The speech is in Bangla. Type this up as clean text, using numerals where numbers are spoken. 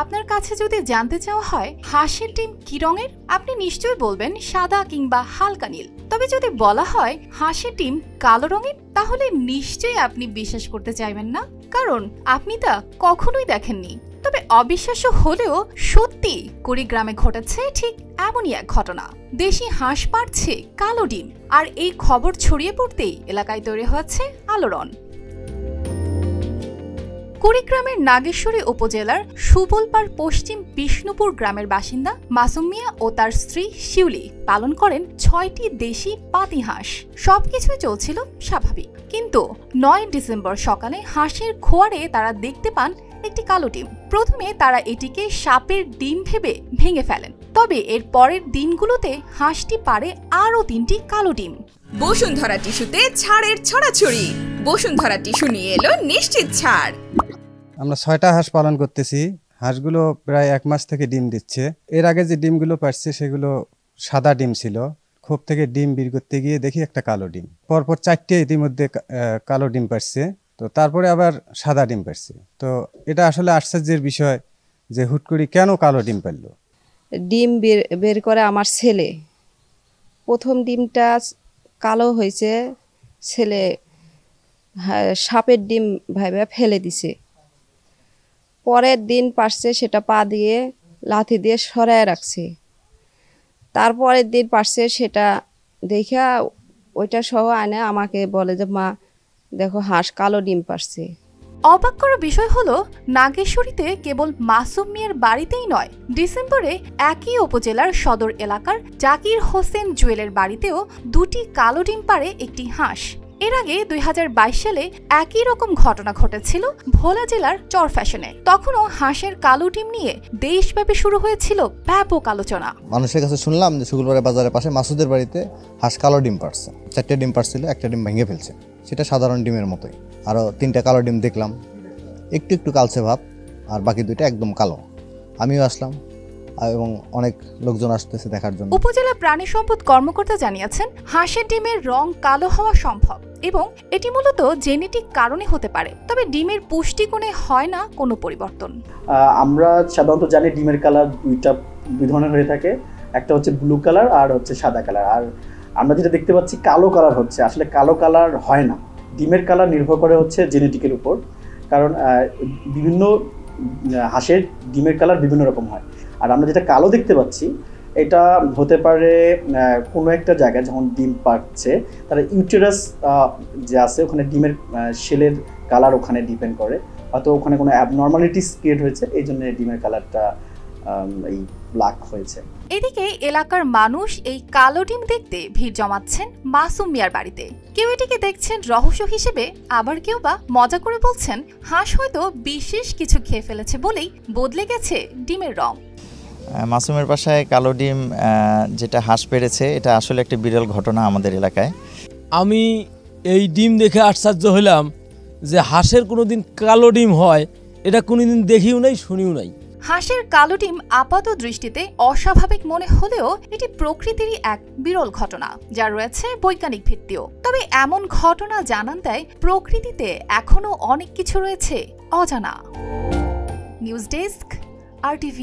আপনার কাছে যদি জানতে চাওয়া হয় হাঁসের ডিম কি রঙের, আপনি নিশ্চয়ই বলবেন সাদা কিংবা হালকা নীল। তবে যদি বলা হয় হাঁসের ডিম কালো রঙের, তাহলে নিশ্চয়ই আপনি বিশ্বাস করতে চাইবেন না, কারণ আপনি তা কখনোই দেখেননি। তবে অবিশ্বাস্য হলেও সত্যি কুড়িগ্রামে ঘটেছে ঠিক এমনই এক ঘটনা। দেশি হাঁস পাড়ছে কালো ডিম, আর এই খবর ছড়িয়ে পড়তেই এলাকায় তৈরি হয়েছে আলোড়ন। কুড়িগ্রামের নাগেশ্বরী উপজেলার সুবলপাড় পশ্চিম বিষ্ণুপুর গ্রামের বাসিন্দা মাসুম মিয়া ও তার স্ত্রী শিউলি পালন করেন ৬টি দেশি পাতি হাঁস। সবকিছুই চলছিল স্বাভাবিক, কিন্তু ৯ ডিসেম্বর সকালে হাঁসের খোয়ারে তারা দেখতে পান একটি কালো ডিম। প্রথমে তারা এটিকে সাপের ডিম ভেবে ভেঙে ফেলেন, তবে এর পরের দিনগুলোতে হাঁসটি পারে আরও ৩টি কালো ডিম। বসুন্ধরা টিস্যুতে ছাড়ের ছড়াছড়ি। বসুন্ধরা টিস্যু নিয়ে এলো নিশ্চিত ছাড়। আমরা ৬টা হাঁস পালন করতেছি। হাঁসগুলো প্রায় ১ মাস থেকে ডিম দিচ্ছে। এর আগে যে ডিমগুলো পারছে সেগুলো সাদা ডিম ছিল। খোপ থেকে ডিম বের করতে গিয়ে দেখি একটা কালো ডিম। পরপর ৪টে ইতিমধ্যে কালো ডিম পারছে, তো তারপরে আবার সাদা ডিম পারছে। তো এটা আসলে আশ্চর্যের বিষয় যে হুট করে কেন কালো ডিম পারলো। ডিম বের করে আমার ছেলে। প্রথম ডিমটা কালো হয়েছে, ছেলে সাপের ডিম ভাইবা ফেলে দিছে। পরের দিন পারছে সেটা পা দিয়ে লাথি দিয়ে সরায় রাখছে। তারপরের দিন পারছে সেটা দেখা ওইটা সহ আনে আমাকে বলে যে মা দেখো হাঁস কালো ডিম পারছে। অবাক করা বিষয় হলো, নাগেশ্বরীতে কেবল মাসুম মিয়ার বাড়িতেই নয়, ডিসেম্বরে একই উপজেলার সদর এলাকার জাকির হোসেন জুয়েলের বাড়িতেও 2টি কালো ডিম পারে একটি হাঁস। এর আগে ২০২২ সালে একই রকম ঘটনা ঘটেছিল ভোলা জেলার চরফ্যাশনে। তখনও হাঁসের কালো ডিম নিয়ে দেশব্যাপী শুরু হয়েছিল ব্যাপক আলোচনা। মানুষের কাছে শুনলাম যে শুক্রবারের বাজারের পাশে মাসুদের বাড়িতে হাঁস কালো ডিম পারছে। 4টে ডিম পারছিল, একটা ডিম ভেঙে ফেলছে। সেটা সাধারণ ডিমের মতোই। আরও 3টা কালো ডিম দেখলাম, একটু একটু কালচে ভাব, আর বাকি 2টা একদম কালো। আমিও আসলাম এবং অনেক লোকজন আসতেছে দেখার জন্য। উপজেলা প্রাণী সম্পদ কর্মকর্তা জানিয়েছেন, হাঁসের ডিমের রং কালো হওয়া সম্ভব এবং এটি মূলত জেনেটিক কারণে হতে পারে, তবে ডিমের পুষ্টিগুণে হয় না কোনো পরিবর্তন। আমরা সাধারণত জানি ডিমের কালার দুই ধরনের হয়ে থাকে, একটা হচ্ছে ব্লু কালার আর হচ্ছে সাদা কালার। আর আমরা যেটা দেখতে পাচ্ছি কালো কালার হচ্ছে, আসলে কালো কালার হয় না। ডিমের কালার নির্ভর করে হচ্ছে জেনেটিকের উপর, কারণ বিভিন্ন হাঁসের ডিমের কালার বিভিন্ন রকম হয়। আর আমরা যেটা কালো দেখতে পাচ্ছি এটা হতে পারে কোনো একটা জায়গায় যখন ডিম পাচ্ছে তারা ইউটেরাস যে আছে ওখানে ডিমের শেলের কালার ওখানে ডিপেন্ড করে, হয়তো ওখানে কোনো অ্যাবনর্মালিটিস ক্রিয়েট হয়েছে, এই জন্য ডিমের কালারটা এই ব্ল্যাক হয়েছে। এদিকে এলাকার মানুষ এই কালো ডিম দেখতে ভিড় জমাচ্ছেন মাসুম মিয়ার বাড়িতে। কেউ এটিকে দেখছেন রহস্য হিসেবে, আবার কেউ বা মজা করে বলছেন হাঁস হয়তো বিশেষ কিছু খেয়ে ফেলেছে বলেই বদলে গেছে ডিমের রং। মাসুমের বাসায় কালো ডিম যেটা হাঁস পেরেছে, এটা আসলে একটা বিরল ঘটনা আমাদের এলাকায়। আমি এই ডিম দেখে আশ্চর্য হলাম যে হাঁসের কোনোদিন কালো ডিম হয় এটা কোনোদিন দেখিও নাই, শুনিও নাই। হাঁসের কালো ডিম আপাত দৃষ্টিতে অস্বাভাবিক মনে হলেও এটি প্রকৃতিরই এক বিরল ঘটনা, যার রয়েছে বৈজ্ঞানিক ভিত্তিও। তবে এমন ঘটনা জানান দেয় প্রকৃতিতে এখনো অনেক কিছু রয়েছে অজানা। News desk, RTV।